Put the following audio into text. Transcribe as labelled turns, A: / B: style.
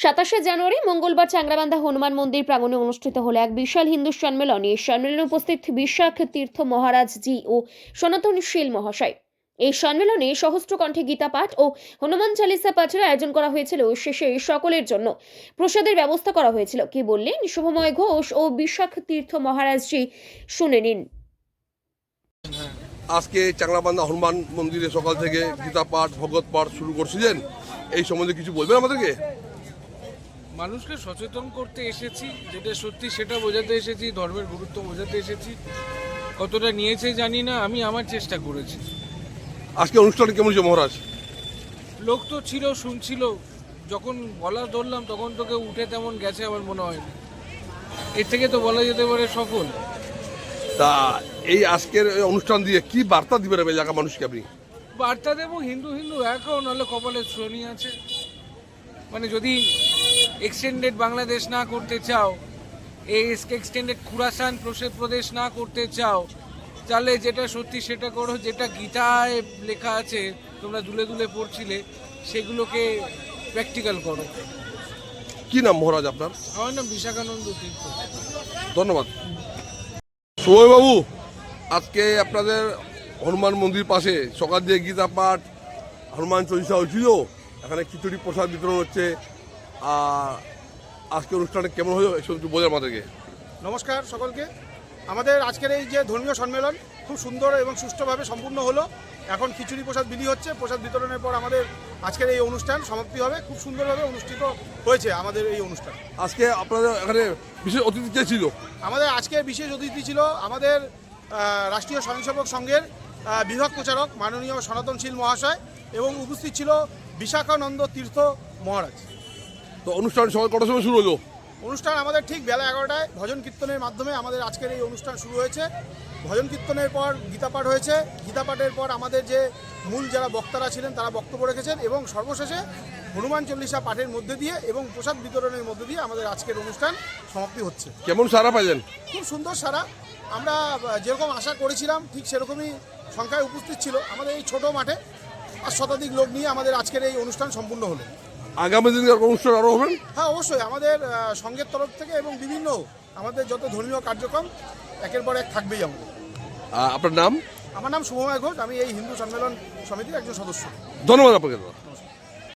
A: 27 জানুয়ারি মঙ্গলবার চাংরাবান্ধা হনুমান মন্দির প্রাঙ্গণে অনুষ্ঠিত হলো এক বিশাল হিন্দু সম্মেলন। এই সম্মেলনে উপস্থিত বিশাখ তীর্থ মহারাজ জি ও সনাতনশীল মহাশয়। এই সম্মেলনে সহস্র কণ্ঠে গীতা পাঠ ও হনুমান চালিসা পাঠের আয়োজন করা হয়েছিল। শেষে সকলের জন্য প্রসাদের ব্যবস্থা করা হয়েছিল। কি বললেন শুভময় ঘোষ ও বিশাখ তীর্থ মহারাজ জি, শুনে নিন।
B: আজকে চাংরাবান্ধা হনুমান মন্দিরে সকাল থেকে গীতা পাঠ ভগবত পাঠ শুরু করছিলেন, এই সম্বন্ধে কিছু বলবেন আমাদেরকে?
C: মানুষকে সচেতন করতে এসেছি, যেটা সত্যি সেটা বোঝাতে এসেছি, ধর্মের গুরুত্ব বোঝাতে এসেছি। কতটা নিয়েছে জানি না, আমি আমার চেষ্টা করেছি।
B: আজকে অনুষ্ঠান কেমন ছিল মহারাজ?
C: লোক তো ছিল, শুনছিল, যখন বলা ধরলাম তখন তোকে উঠে তেমন গেছে আমার মনে হয় না। এর থেকে তো বলা যেতে পারে সফল।
B: তা এই আজকের এই অনুষ্ঠান দিয়ে কি বার্তা দিবেন এলাকা মানুষকে আপনি?
C: বার্তা দেবো, হিন্দু হিন্দু একও, নাহলে কপালে শনি আছে। মানে যদি এক্সটেন্ডেড বাংলাদেশ না করতে চাও, এই এক্সটেন্ডেড খুরাসান প্রদেশ না করতে চাও, তাহলে যেটা সত্যি সেটা করো। যেটা গীতায় লেখা আছে, তোমরা দুলে দুলে পড়ছিলে, সেগুলোকে প্র্যাকটিক্যাল করো।
B: কি নাম মহারাজ আপনার?
C: আমার নাম বিশাখানন্দ তীর্থ।
B: ধন্যবাদ। সময় বাবু, আজকে আপনাদের হনুমান মন্দির পাশে সকাল দিয়ে গীতা পাঠ হনুমান চল্লিশা হয়েছিল, এখানে খিচুড়ি প্রসাদ বিতরণ হচ্ছে। আর আজকে অনুষ্ঠানে কেমন হলো এসব একটু বোঝার আমাদেরকে।
D: নমস্কার সকলকে। আমাদের আজকের এই যে ধর্মীয় সম্মেলন খুব সুন্দর এবং সুষ্ঠুভাবে সম্পূর্ণ হলো। এখন খিচুড়ি প্রসাদ বিলি হচ্ছে। প্রসাদ বিতরণের পর আমাদের আজকের এই অনুষ্ঠান সমাপ্তি হবে। খুব সুন্দরভাবে অনুষ্ঠিত হয়েছে আমাদের এই অনুষ্ঠান।
B: আজকে আপনাদের এখানে বিশেষ অতিথি কে ছিল?
D: আমাদের আজকে বিশেষ অতিথি ছিল আমাদের রাষ্ট্রীয় স্বয়ংসেবক সংঘের বিভাগ প্রচারক মাননীয় সনাতনশীল মহাশয়, এবং উপস্থিত ছিল বিশাখানন্দ তীর্থ মহারাজ।
B: তো অনুষ্ঠান সকাল কটার সময় শুরু হলো?
D: অনুষ্ঠান আমাদের ঠিক বেলা 11টায় ভজন কীর্তনের মাধ্যমে আমাদের আজকের এই অনুষ্ঠান শুরু হয়েছে। ভজন কীর্তনের পর গীতা পাঠ হয়েছে। গীতা পাঠের পর আমাদের যে মূল যারা বক্তারা ছিলেন তারা বক্তব্য রেখেছেন, এবং সর্বশেষে হনুমান চল্লিশা পাঠের মধ্যে দিয়ে এবং প্রসাদ বিতরণের মধ্যে দিয়ে আমাদের আজকের অনুষ্ঠান সমাপ্তি হচ্ছে।
B: কেমন সারা পাইলেন?
D: খুব সুন্দর সারা। আমরা যেরকম আশা করেছিলাম ঠিক সেরকমই সংখ্যায় উপস্থিত ছিল আমাদের এই ছোট মাঠে। 5 শতাধিক লোক নিয়ে আমাদের আজকের এই অনুষ্ঠান সম্পূর্ণ হলো।
B: আগামী দিনে অনুষ্ঠান আরও হবেন?
D: হ্যাঁ, অবশ্যই। আমাদের সংঘের তরফ থেকে এবং বিভিন্ন আমাদের যত ধর্মীয় কার্যক্রম একের পর এক থাকবেই আমাদের।
B: আপনার নাম?
D: আমার নাম শুভময় ঘোষ। আমি এই হিন্দু সম্মেলন সমিতির একজন সদস্য।
B: ধন্যবাদ আপনাকে।